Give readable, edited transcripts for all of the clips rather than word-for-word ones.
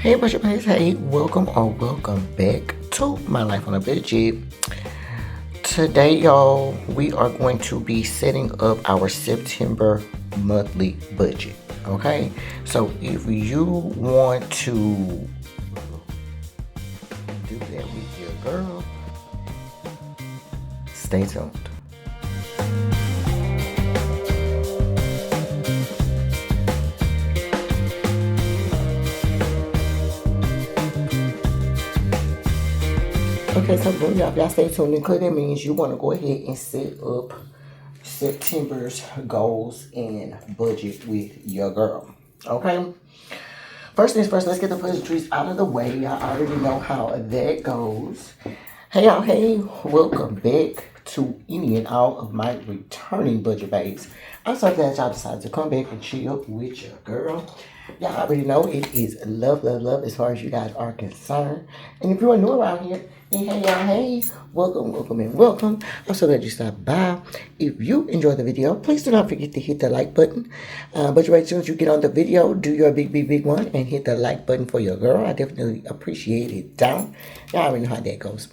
Hey, what's your place? Hey, welcome or welcome back to My Life on a Budget. Today, y'all, we are going to be setting up our September monthly budget. Okay, so if you want to do that with your girl, stay tuned. Okay, so boom, y'all stay tuned. And that means you want to go ahead and set up September's goals and budget with your girl. Okay? First things first, let's get the pleasantries out of the way. Y'all already know how that goes. Hey, y'all, hey, welcome back to any and all of my returning budget babes. I'm so glad y'all decided to come back and chill with your girl. Y'all already know it is love, love, love as far as you guys are concerned. And if you are new around here, hey, y'all, hey, welcome, welcome, and welcome. I'm so glad you stopped by. If you enjoyed the video, please do not forget to hit the like button. But right as soon as you get on the video, do your big one and hit the like button for your girl. I definitely appreciate it down. Y'all already know how that goes.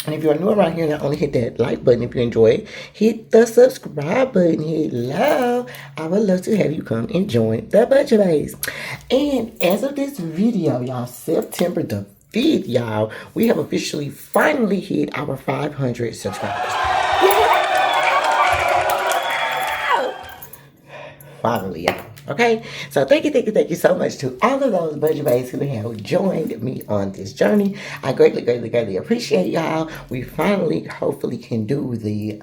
And if you're new around here, not only hit that like button if you enjoy it, hit the subscribe button. Hello. I would love to have you come and join the Budget Baes. And as of this video, y'all, September the 5th, y'all, we have officially finally hit our 500 subscribers. Finally, y'all. Okay, so thank you so much to all of those budget baes who have joined me on this journey. I greatly appreciate y'all. We finally, hopefully, can do the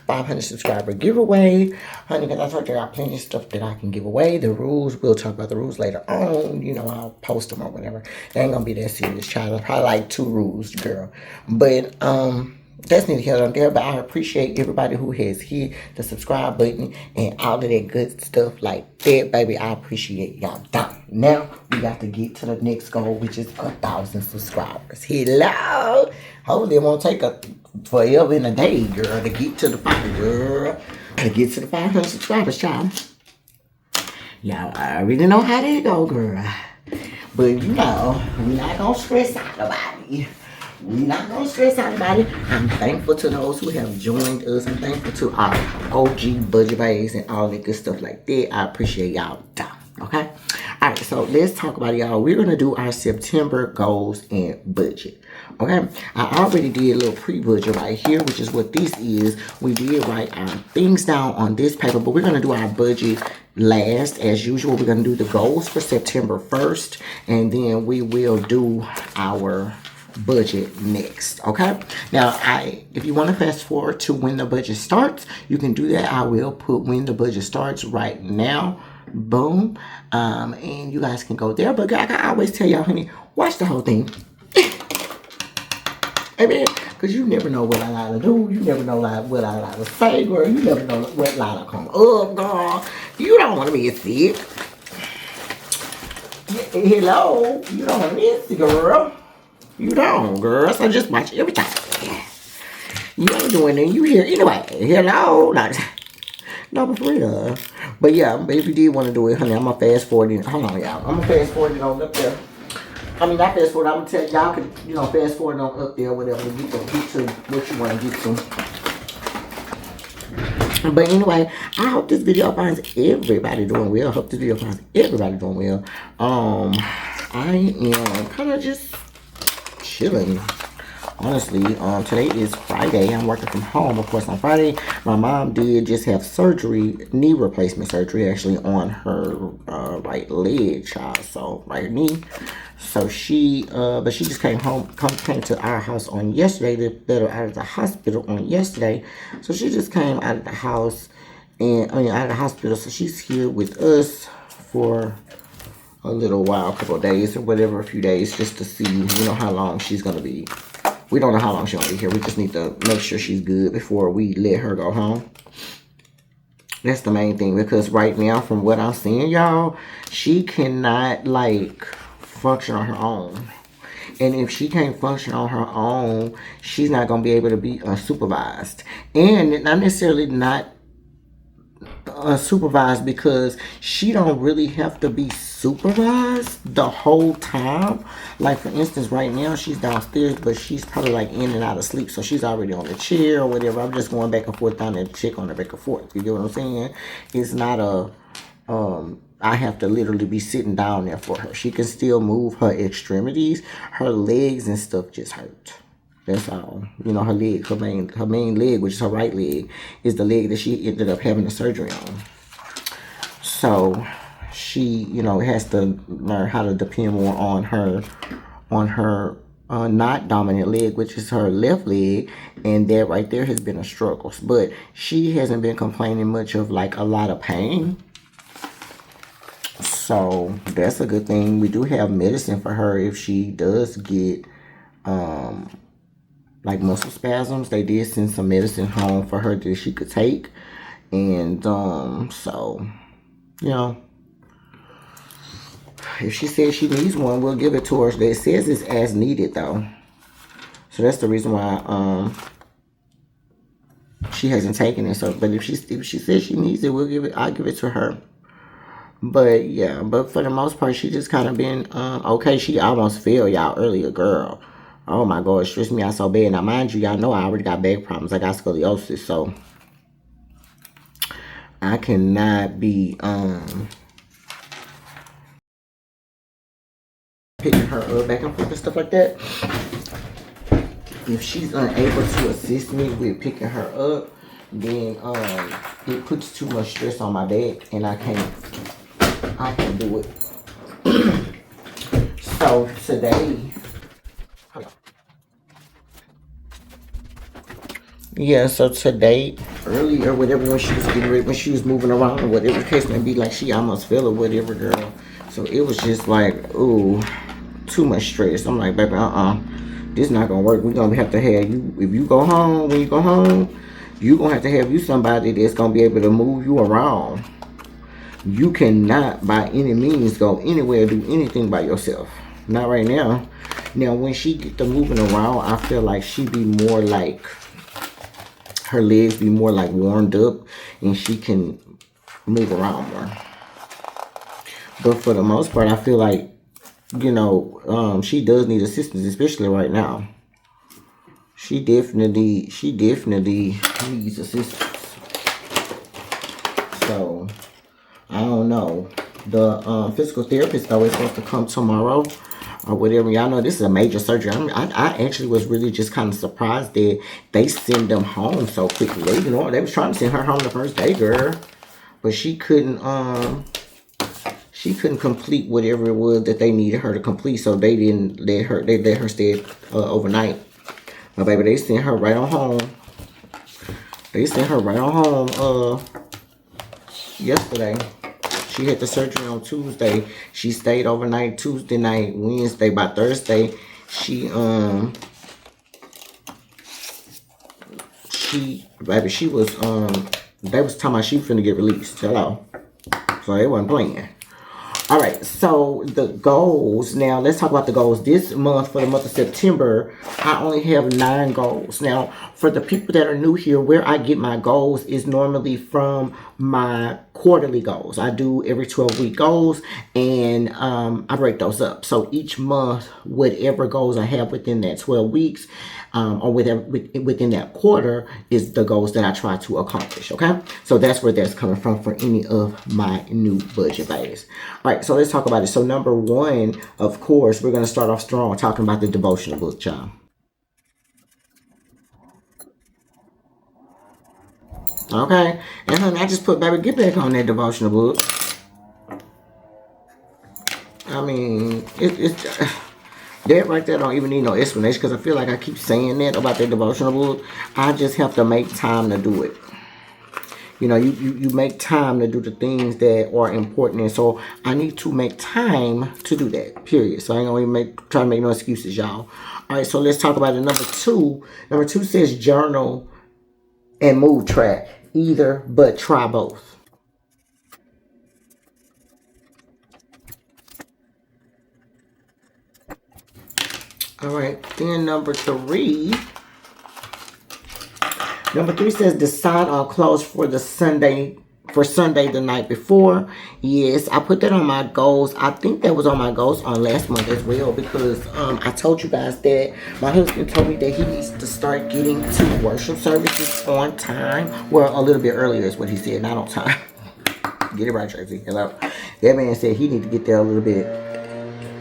500 subscriber giveaway. Honey, because I told you I got plenty of stuff that I can give away. The rules, we'll talk about the rules later on. You know, I'll post them or whatever. They ain't gonna be that serious, child. Probably like 2 rules, girl. But, that's neither here nor there, but I appreciate everybody who has hit the subscribe button and all of that good stuff like that, baby. I appreciate y'all. Now, we got to get to the next goal, which is 1,000 subscribers. Hello! Hopefully, it won't take forever and a day, girl, to get to the 500, girl. To get to the 500 subscribers, child. Y'all already know how that go, girl. But, you know, we're not going to stress out about it. We're not going to stress out about it. I'm thankful to those who have joined us. I'm thankful to our OG budget baes and all that good stuff like that. I appreciate y'all. Okay? Alright, so let's talk about it, y'all. We're going to do our September goals and budget. Okay? I already did a little pre-budget right here, which is what this is. We did write our things down on this paper, but we're going to do our budget last. As usual, we're going to do the goals for September 1st, and then we will do our budget next. Okay, now if you want to fast forward to when the budget starts, you can do that. I will put when the budget starts right now. Boom. And you guys can go there, but I always tell y'all, honey, watch the whole thing. Amen. Because you never know what I like to do. You never know what I like to say, girl. You never know what line to come up, girl. You don't want to be sick. Hello. You don't want to be sick, girl. You don't, girl. So just watch everything. You ain't doing it. You here anyway. Hello. No, but for real. But yeah, if you did want to do it, honey, I'm going to fast forward it. Hold on, y'all. I'm going to fast forward it on up there. I mean, not fast forward. I'm going to tell y'all could, you know, fast forward on up there, whatever. Get to what you want to get to. But anyway, I hope this video finds everybody doing well. I hope this video finds everybody doing well. I am kind of just chilling, honestly. Today is Friday. I'm working from home, of course. On Friday, my mom did just have surgery, knee replacement surgery, actually, on her right leg, child. So right knee. So she, but she just came to our house on yesterday. To let her out of the hospital on yesterday. So she just came out of the house, out of the hospital. So she's here with us for a little while, a couple of days or whatever, a few days, just to see, you know, how long she's going to be. We don't know how long she's going to be here. We just need to make sure she's good before we let her go home. That's the main thing, because right now, from what I'm seeing, y'all, she cannot, like, function on her own. And if she can't function on her own, she's not going to be able to be supervised. And not necessarily not unsupervised because she don't really have to be supervised the whole time. Like for instance, right now she's downstairs, but she's probably like in and out of sleep, so she's already on the chair or whatever. I'm just going back and forth down there to check on her back and forth. You get what I'm saying? It's not a I have to literally be sitting down there for her. She can still move her extremities. Her legs and stuff just hurt. That's all. You know, her leg, her main leg, which is her right leg, is the leg that she ended up having the surgery on. So she, you know, has to learn how to depend more on her not dominant leg, which is her left leg, and that right there has been a struggle. But she hasn't been complaining much of like a lot of pain. So that's a good thing. We do have medicine for her if she does get like muscle spasms. They did send some medicine home for her that she could take. And so, you know, if she says she needs one, we'll give it to her. It says it's as needed though. So that's the reason why she hasn't taken it. So but if she says she needs it, I'll give it to her. But yeah, but for the most part, she just kind of been okay. She almost fell y'all earlier, girl. Oh my god, it stressed me out so bad. Now mind you, y'all know I already got back problems. I got scoliosis, so I cannot be picking her up back and forth and stuff like that. If she's unable to assist me with picking her up, then it puts too much stress on my back, and I can't do it. So today, yeah, so today, earlier, whatever, when she was getting ready, when she was moving around or whatever the case may be, like she almost fell or whatever, girl. So it was just like, ooh, too much stress. I'm like, baby, this not gonna work. We're gonna have to have you, if you go home, when you go home, you're gonna have to have you somebody that's gonna be able to move you around. You cannot by any means go anywhere, do anything by yourself. Not right now. Now, when she get to moving around, I feel like she be more like, her legs be more like warmed up and she can move around more. But for the most part, I feel like, you know, she does need assistance, especially right now. She definitely needs assistance. So I don't know. The physical therapist always supposed to come tomorrow or whatever. Y'all know this is a major surgery. I actually was really just kind of surprised that they send them home so quickly. You know, they was trying to send her home the first day, girl, but she couldn't complete whatever it was that they needed her to complete. So they didn't let her. They let her stay overnight. But baby, they sent her right on home. They sent her right on home yesterday. She had the surgery on Tuesday. She stayed overnight Tuesday night, Wednesday. By Thursday, she was they was talking about she finna get released. Hello. So they wasn't playing. All right, so the goals. Now, let's talk about the goals. This month, for the month of September, I only have 9 goals. Now, for the people that are new here, where I get my goals is normally from my quarterly goals. I do every 12-week goals, and I break those up. So each month, whatever goals I have within that 12 weeks, or within that quarter, is the goals that I try to accomplish, okay? So that's where that's coming from for any of my new budget bays. All right, so let's talk about it. So number 1, of course, we're going to start off strong talking about the devotional book, y'all. Okay, and honey, I just put, baby, get back on that devotional book. I mean, it's that right there don't even need no explanation, because I feel like I keep saying that about that devotional book. I just have to make time to do it. You know, you make time to do the things that are important, and so I need to make time to do that, period. So I ain't gonna even try to make no excuses, y'all. All right, so let's talk about it. Number 2. Number 2 says journal and mood track. Either, but try both. All right, then number 3. Number 3 says decide on clothes for the Sunday for Sunday the night before. Yes, I put that on my goals. I think that was on my goals on last month as well, because I told you guys that my husband told me that he needs to start getting to worship services on time. Well, a little bit earlier is what he said, not on time. Get it right, Tracy. Hello. That man said he need to get there a little bit.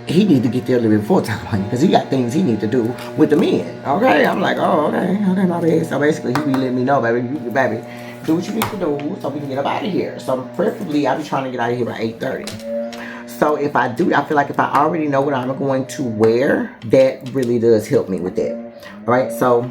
He need to get there a little bit before time, honey, because he got things he need to do with the men. Okay, I'm like, oh, okay, my bad. So basically, he be letting me know, baby, baby, do what you need to do so we can get up out of here. So preferably, I be trying to get out of here by 8:30. So if I do, I feel like if I already know what I'm going to wear, that really does help me with that. All right, so.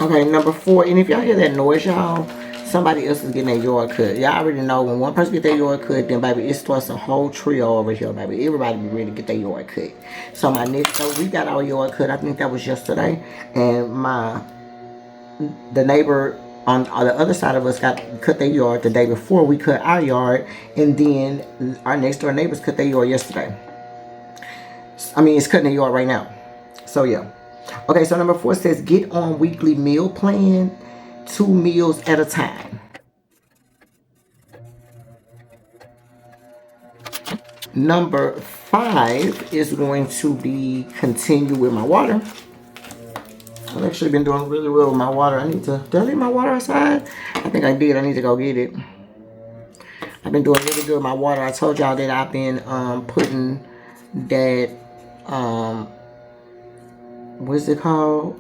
Okay, number 4, and if y'all hear that noise, y'all, somebody else is getting their yard cut. Y'all already know when one person get their yard cut, then baby, it starts a whole trio over here, baby. Everybody be ready to get their yard cut. So we got our yard cut. I think that was yesterday, and the neighbor on the other side of us cut their yard the day before we cut our yard, and then our next door neighbors cut their yard yesterday. I mean, it's cutting their yard right now. So yeah. Okay, so number 4 says get on weekly meal plan, 2 meals at a time. Number 5 is going to be continue with my water. I've actually been doing really well with my water. Did I leave my water outside? I think I did. I need to go get it. I've been doing really good with my water. I told y'all that I've been putting that what's it called?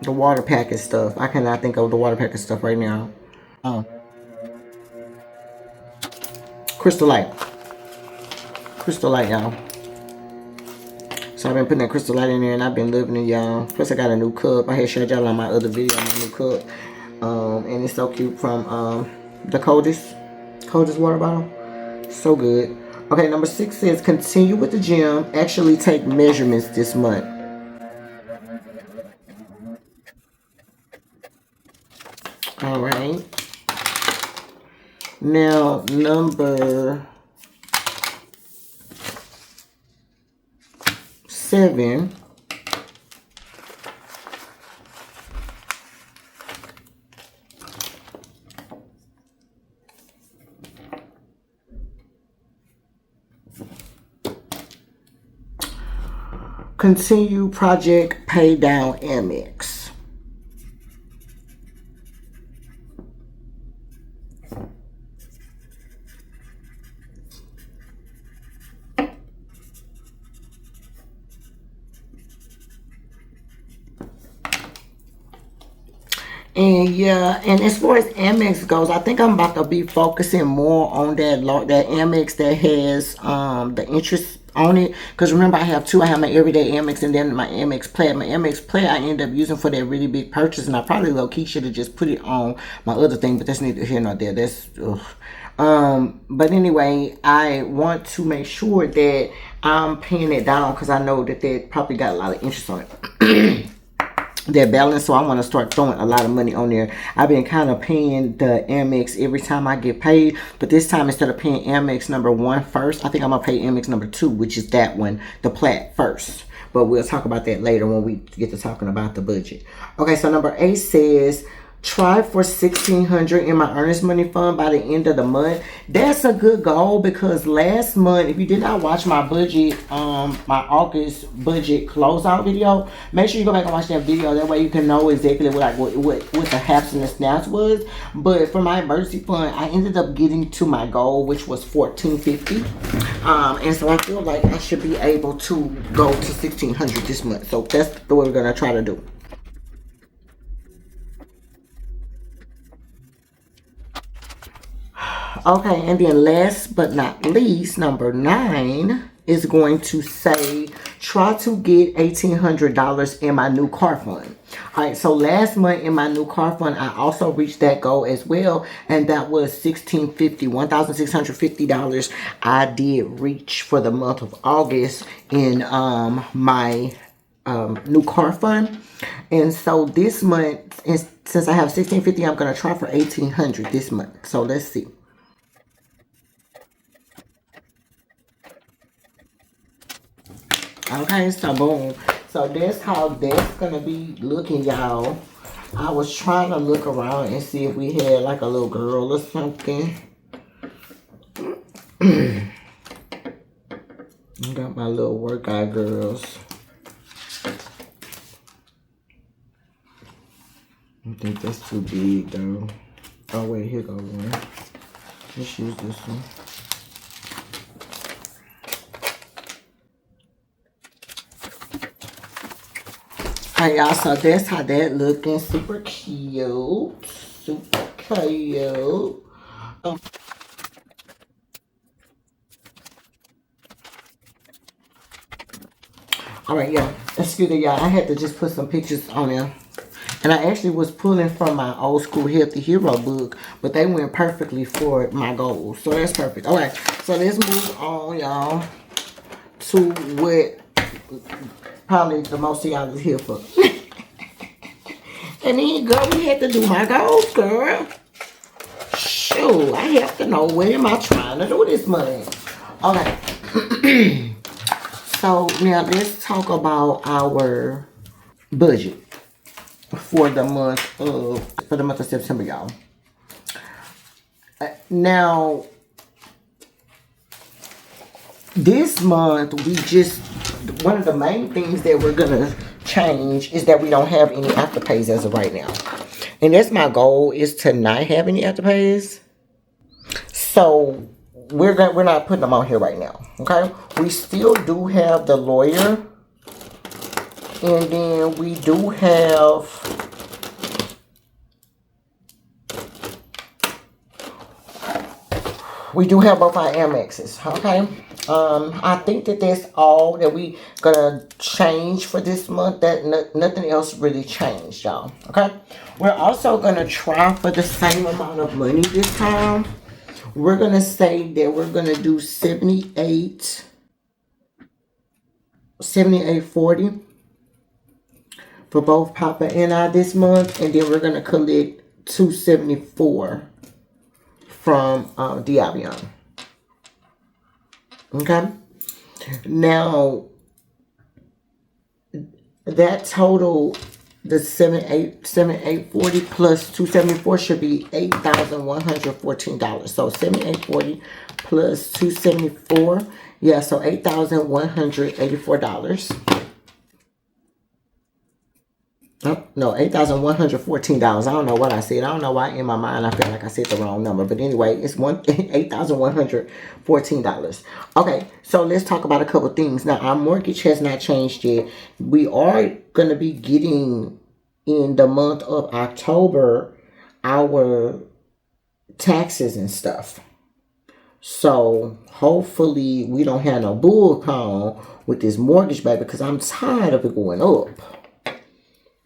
The water packet stuff. I cannot think of the water packet stuff right now. Crystal Light. Crystal Light, y'all. So I've been putting that Crystal Light in there, and I've been loving it, y'all. Plus, I got a new cup. I had showed y'all on my other video, my new cup. And it's so cute, from the coldest water bottle. So good. Okay, number 6 says continue with the gym. Actually take measurements this month. All right. Now, number 7. Continue project pay down Amex. And yeah, and as far as Amex goes, I think I'm about to be focusing more on that Amex that has the interest on it. Because remember, I have 2. I have my everyday Amex and then my Amex Play. My Amex Play I end up using for that really big purchase, and I probably low-key should have just put it on my other thing, but that's neither here nor there. That's but anyway, I want to make sure that I'm paying it down, because I know that they probably got a lot of interest on it. Their balance, so I want to start throwing a lot of money on there. I've been kind of paying the Amex every time I get paid, but this time, instead of paying Amex number 1 first, I think I'm gonna pay Amex number 2, which is that one, the Plaid, first. But we'll talk about that later when we get to talking about the budget. Okay, so number 8 says try for $1,600 in my earnest money fund by the end of the month. That's a good goal, because last month, if you did not watch my budget, my August budget closeout video, make sure you go back and watch that video. That way you can know exactly what the haps and the snaps was. But for my emergency fund, I ended up getting to my goal, which was $1,450. And so I feel like I should be able to go to $1,600 this month. So that's what we're gonna try to do. Okay, and then last but not least, number 9 is going to say, try to get $1,800 in my new car fund. All right, so last month in my new car fund, I also reached that goal as well, and that was $1,650. I did reach for the month of August in my new car fund. And so this month, since I have $1,650, I'm going to try for $1,800 this month. So let's see. Okay, so boom. So that's how that's gonna be looking, y'all. I was trying to look around and see if we had like a little girl or something. I got my little workout girls. I think that's too big though. Oh wait, here go one. Let's use this one. Alright, y'all, so that's how that looking. Super cute. Super cute. Alright, yeah. Excuse me, y'all. I had to just put some pictures on there. And I actually was pulling from my old school Healthy Hero book, but they went perfectly for my goals. So that's perfect. Alright, so let's move on, y'all, to what probably the most of y'all is here for. And then, girl, we had to do my goals, girl. Shoot, I have to know where am I trying to do this month. Okay. So now let's talk about our budget for the month of September, y'all. Now, this month one of the main things that we're gonna change is that we don't have any afterpays as of right now, and that's my goal, is to not have any afterpays. So we're not putting them on here right now. Okay, we still do have the lawyer, and then we do have both our Amexes. Okay. I think that that's all that we gonna change for this month. That nothing else really changed, y'all. Okay. We're also gonna try for the same amount of money this time. We're gonna say that we're gonna do 78.40 for both Papa and I this month, and then we're gonna collect 274 from Diabion. Okay. Now that total, the 78.40 plus 274 should be $8,114. So 78.40 plus 274, yeah, so $8,184. Oh, no, $8,114. I don't know what I said. I don't know why in my mind I feel like I said the wrong number. But anyway, it's $8,114. Okay, so let's talk about a couple things. Now, our mortgage has not changed yet. We are going to be getting, in the month of October, our taxes and stuff. So hopefully we don't have no bull call with this mortgage, baby, because I'm tired of it going up.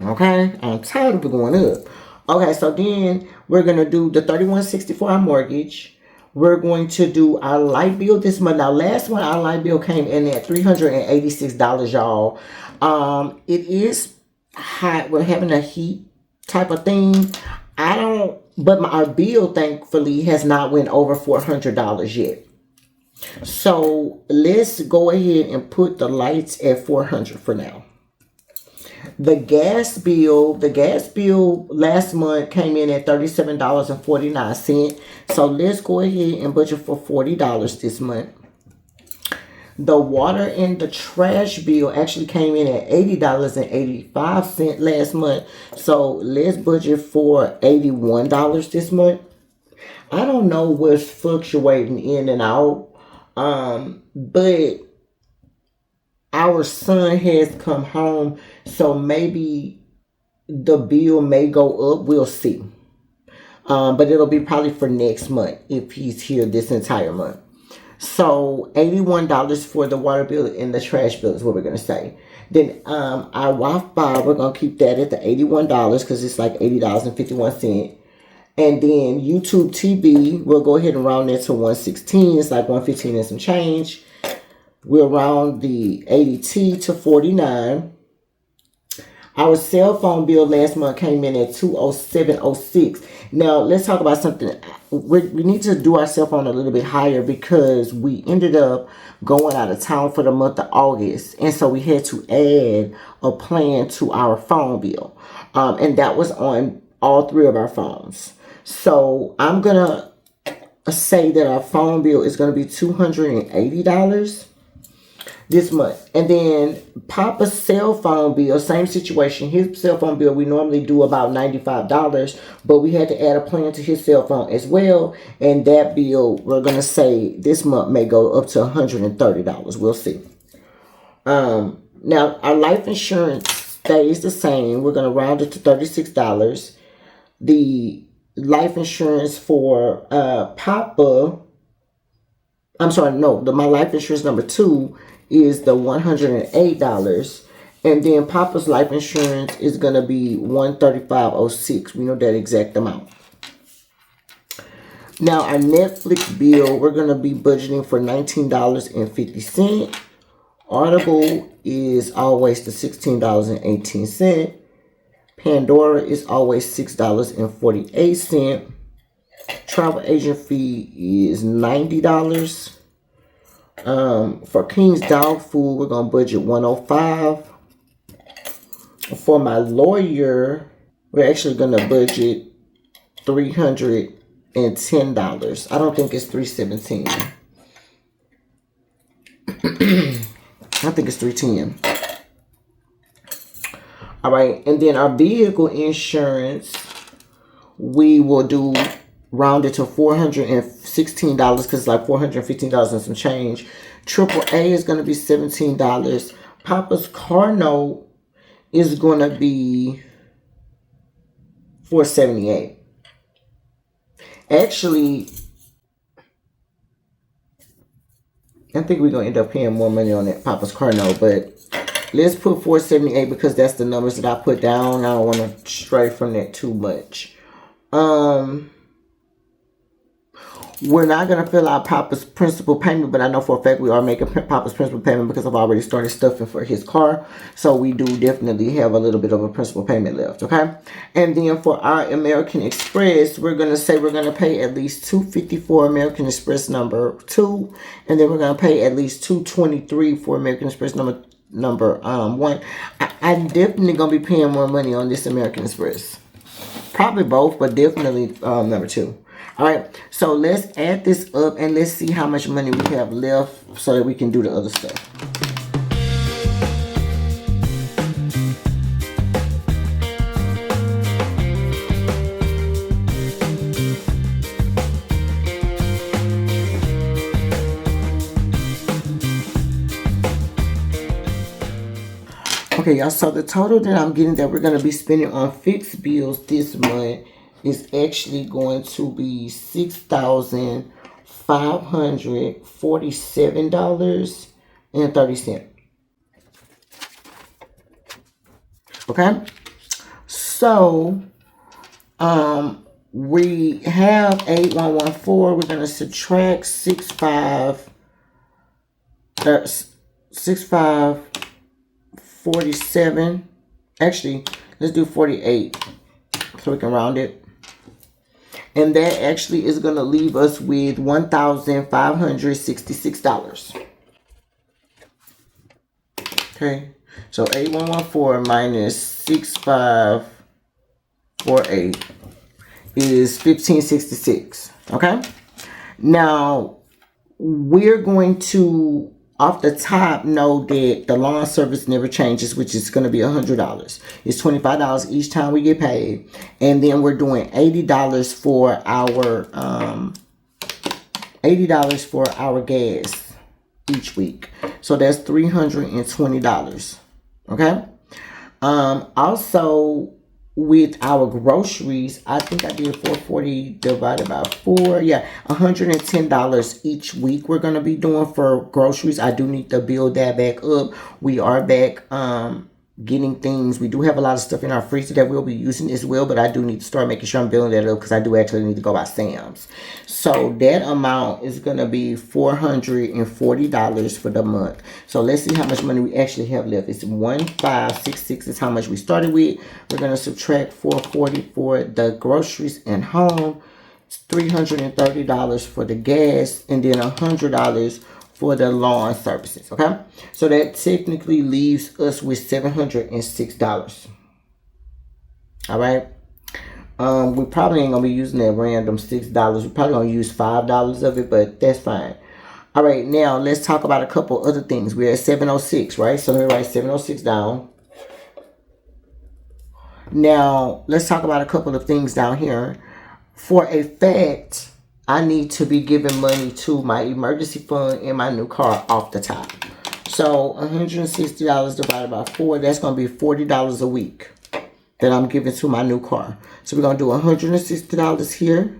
Okay, I'm tired of it going up. Okay, so then we're going to do the $3,160 for our mortgage. We're going to do our light bill this month. Now, last month, our light bill came in at $386, y'all. It is hot. We're having a heat type of thing. But our bill, thankfully, has not went over $400 yet. So let's go ahead and put the lights at $400 for now. The gas bill last month came in at $37.49. So let's go ahead and budget for $40 this month. The water and the trash bill actually came in at $80.85 last month. So let's budget for $81 this month. I don't know what's fluctuating in and out. But our son has come home, so maybe the bill may go up. We'll see. But it'll be probably for next month if he's here this entire month. So $81 for the water bill and the trash bill is what we're going to say. Then our Wi-Fi, we're going to keep that at the $81 because it's like $80.51. And then YouTube TV, we'll go ahead and round that to $116. It's like $115 and some change. We'll round the ADT to $49. Our cell phone bill last month came in at $207.06. Now let's talk about something. We need to do our cell phone a little bit higher because we ended up going out of town for the month of August, and so we had to add a plan to our phone bill, and that was on all three of our phones. So I'm gonna say that our phone bill is gonna be $280 this month. And then Papa's cell phone bill, same situation. His cell phone bill, we normally do about $95, but we had to add a plan to his cell phone as well. And that bill, we're going to say this month may go up to $130. We'll see. Now, our life insurance stays the same. We're going to round it to $36. The life insurance for Papa, I'm sorry, no, my life insurance number 2 is the $108, and then Papa's life insurance is gonna be $135.06. We know that exact amount. Now our Netflix bill, we're gonna be budgeting for $19.50. Audible is always the $16.18. Pandora is always $6.48. Travel agent fee is $90. For King's dog food, we're gonna budget $105. For my lawyer, we're actually gonna budget $310. I don't think it's $317. I think it's $310. All right, and then our vehicle insurance, we will do rounded to $416 because it's like $415 and some change. AAA is going to be $17. Papa's car note is going to be $478. Actually, I think we're going to end up paying more money on that Papa's car note, but let's put $478 because that's the numbers that I put down. I don't want to stray from that too much. We're not going to fill out Papa's principal payment, but I know for a fact we are making Papa's principal payment because I've already started stuffing for his car. So we do definitely have a little bit of a principal payment left, okay? And then for our American Express, we're going to say we're going to pay at least $250 for American Express number 2. And then we're going to pay at least $223 for American Express number 1. I'm definitely going to be paying more money on this American Express. Probably both, but definitely number 2. All right, so let's add this up and let's see how much money we have left so that we can do the other stuff. Okay, y'all, so the total that I'm getting that we're going to be spending on fixed bills this month is actually going to be $6,547.30. Okay? So, we have 8114. We're going to subtract 6547. Actually, let's do 48 so we can round it. And that actually is going to leave us with $1,566. Okay. So 8114 minus 6548 is 1566. Okay. Now, we're going to, off the top, know that the lawn service never changes, which is going to be $100. It's $25 each time we get paid. And then we're doing $80 for our gas each week. So that's $320. Okay. Also, with our groceries, I think I did 440 divided by 4. Yeah, $110 each week we're going to be doing for groceries. I do need to build that back up. We are back getting things. We do have a lot of stuff in our freezer that we'll be using as well, but I do need to start making sure I'm building that up because I do actually need to go by Sam's. So that amount is going to be $440 for the month. So let's see how much money we actually have left. It's 1566 is how much we started with. We're going to subtract 440 for the groceries and home. It's $330 for the gas, and then $100 for the lawn services, okay? So that technically leaves us with $706. All right? We probably ain't gonna be using that random $6. We're probably gonna use $5 of it, but that's fine. All right, now let's talk about a couple other things. We're at 706, right? So let me write 706 down. Now, let's talk about a couple of things down here. For a fact, I need to be giving money to my emergency fund and my new car off the top. So $160 divided by 4, that's going to be $40 a week that I'm giving to my new car. So we're going to do $160 here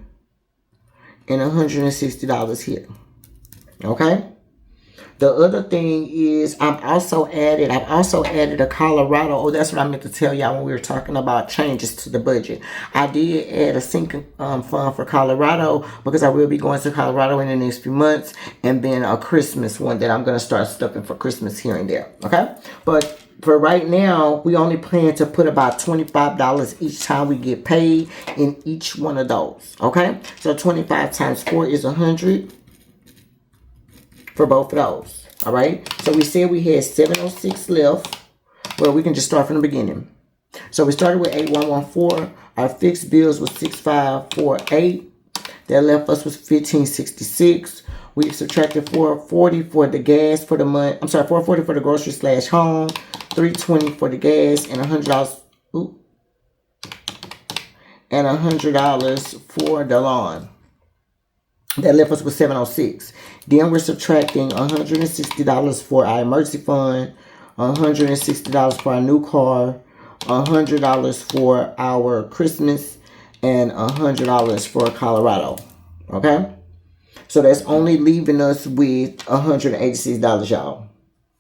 and $160 here. Okay? The other thing is I've also added a Colorado. Oh, that's what I meant to tell y'all when we were talking about changes to the budget. I did add a sinking fund for Colorado because I will be going to Colorado in the next few months, and then a Christmas one that I'm going to start stuffing for Christmas here and there. Okay? But for right now, we only plan to put about $25 each time we get paid in each one of those. Okay? So 25 times 4 is 100. For both of those. All right. So we said we had 706 left. Well, we can just start from the beginning. So we started with 8114. Our fixed bills was 6548. That left us was 1566. We subtracted 440 for the gas for the month. I'm sorry, 440 for the grocery / home, 320 for the gas, and $100. And $100 for the lawn. That left us with 706. Then we're subtracting $160 for our emergency fund, $160 for our new car, $100 for our Christmas, and $100 for Colorado. Okay? So that's only leaving us with $186, y'all.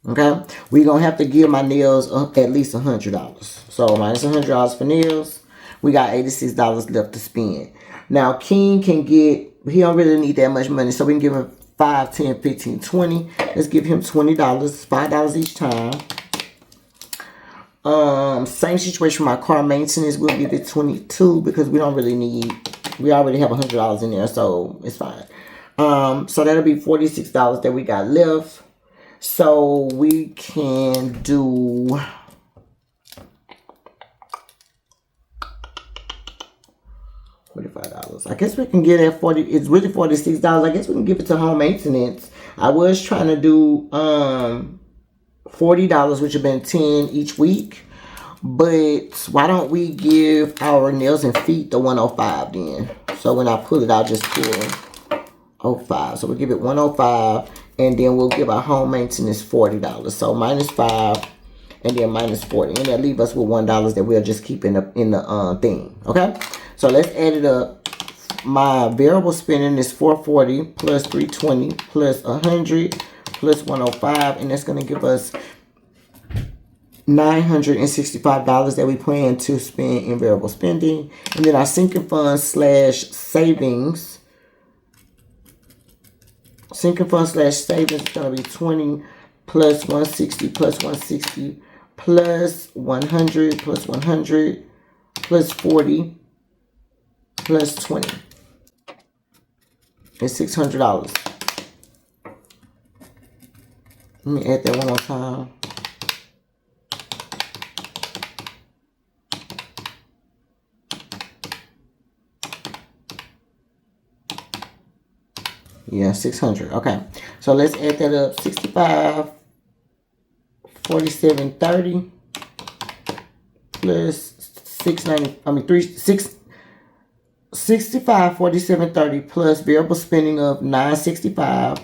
Okay? We're going to have to give my nails at least $100. So minus $100 for nails. We got $86 left to spend. Now, King can get, he don't really need that much money, so we can give him 5, 10, 15, 20. Let's give him $20, $5 each time. Same situation for my car maintenance. We'll give it 22 because we don't really need, we already have $100 in there, so it's fine. So that'll be $46 that we got left. So we can do $45. I guess we can get at 40. It's really $46. I guess we can give it to home maintenance. I was trying to do $40, which have been 10 each week. But why don't we give our nails and feet the 105 then? So when I pull it, I'll just pull 05. So we'll give it 105, and then we'll give our home maintenance $40. So minus 5, and then minus 40, and that leave us with $1 that we'll just keep in the thing. Okay. So let's add it up. My variable spending is 440 plus 320 plus 100 plus 105, and that's going to give us $965 that we plan to spend in variable spending. And then our sinking fund / savings. Sinking fund / savings is going to be 20 plus 160 plus 160 plus 100 plus 100 plus 40 plus 20. It's $600. Let me add that one more time. Yeah, 600. Okay. So let's add that up. 65, 47, 30 plus 65, 47, 30 plus variable spending of 965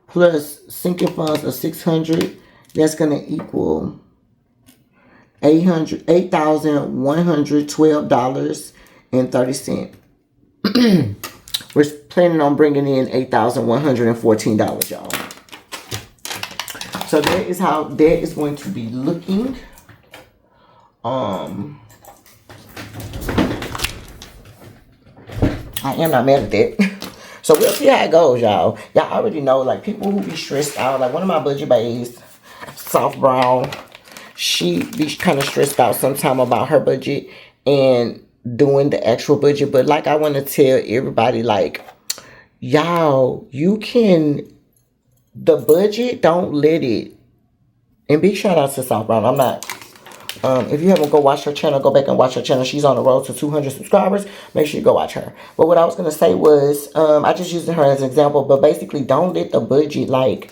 plus sinking funds of 600. That's going to equal $8,112.30. We're planning on bringing in $8,114, y'all. So that is how that is going to be looking. I am not mad at that. So we'll see how it goes, y'all. Y'all already know, like, people who be stressed out, like one of my budget baes, Soft Brown, she be kind of stressed out sometime about her budget and doing the actual budget. But like, I want to tell everybody, like, y'all, you can, the budget, don't let it, and big shout out to Soft Brown. I'm not, if you haven't go watch her channel, go back and watch her channel. She's on the road to 200 subscribers. Make sure you go watch her. But what I was going to say was, I just used her as an example, but basically don't let the budget, like,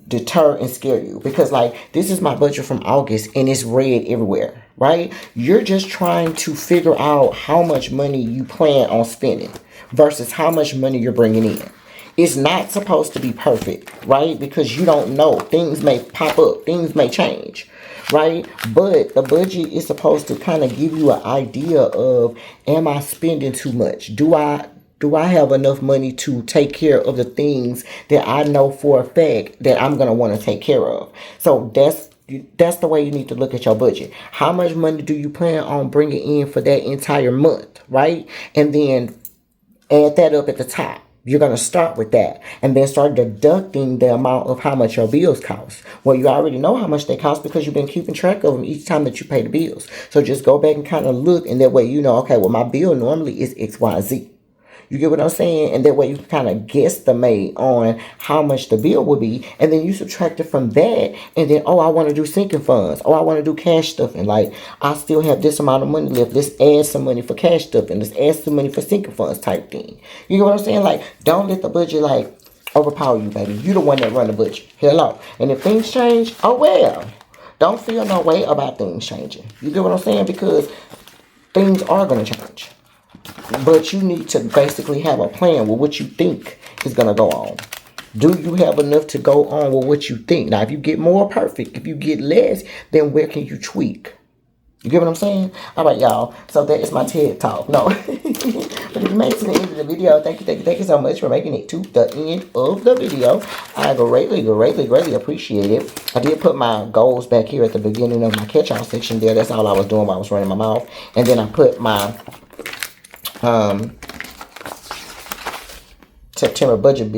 deter and scare you. Because, like, this is my budget from August and it's red everywhere, right? You're just trying to figure out how much money you plan on spending versus how much money you're bringing in. It's not supposed to be perfect, right? Because you don't know. Things may pop up. Things may change, right? But the budget is supposed to kind of give you an idea of, am I spending too much? Do I have enough money to take care of the things that I know for a fact that I'm going to want to take care of? So that's the way you need to look at your budget. How much money do you plan on bringing in for that entire month, right? And then add that up at the top. You're going to start with that and then start deducting the amount of how much your bills cost. Well, you already know how much they cost because you've been keeping track of them each time that you pay the bills. So just go back and kind of look, and that way you know, okay, well, my bill normally is XYZ. You get what I'm saying? And that way you can kind of guesstimate on how much the bill will be. And then you subtract it from that. And then, oh, I want to do sinking funds. Oh, I want to do cash stuffing. Like, I still have this amount of money left. Let's add some money for cash stuffing. Let's add some money for sinking funds type thing. You get what I'm saying? Like, don't let the budget, like, overpower you, baby. You the one that run the budget. Hello. And if things change, oh, well. Don't feel no way about things changing. You get what I'm saying? Because things are going to change. But you need to basically have a plan with what you think is going to go on. Do you have enough to go on with what you think? Now, if you get more, perfect. If you get less, then where can you tweak? You get what I'm saying? All right, y'all. So that is my TED Talk. No. But if you made it to the end of the video, thank you so much for making it to the end of the video. I greatly appreciate it. I did put my goals back here at the beginning of my catch-all section there. That's all I was doing while I was running my mouth. And then I put my September budget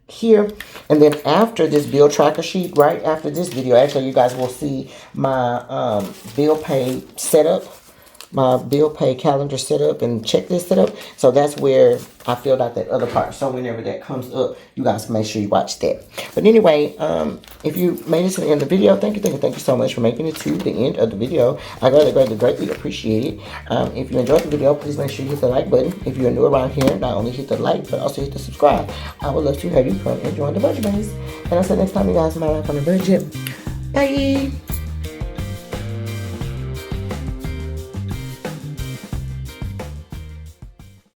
here. And then after this bill tracker sheet, right after this video, actually you guys will see my bill pay setup, my bill pay calendar setup and checklist setup. So that's where I filled out that other part. So whenever that comes up, you guys can make sure you watch that. But anyway, if you made it to the end of the video, thank you so much for making it to the end of the video. I greatly appreciate it. If you enjoyed the video, please make sure you hit the like button. If you're new around here, not only hit the like, but also hit the subscribe. I would love to have you come and join the budget base. And until next time, you guys, my life on a budget. Bye.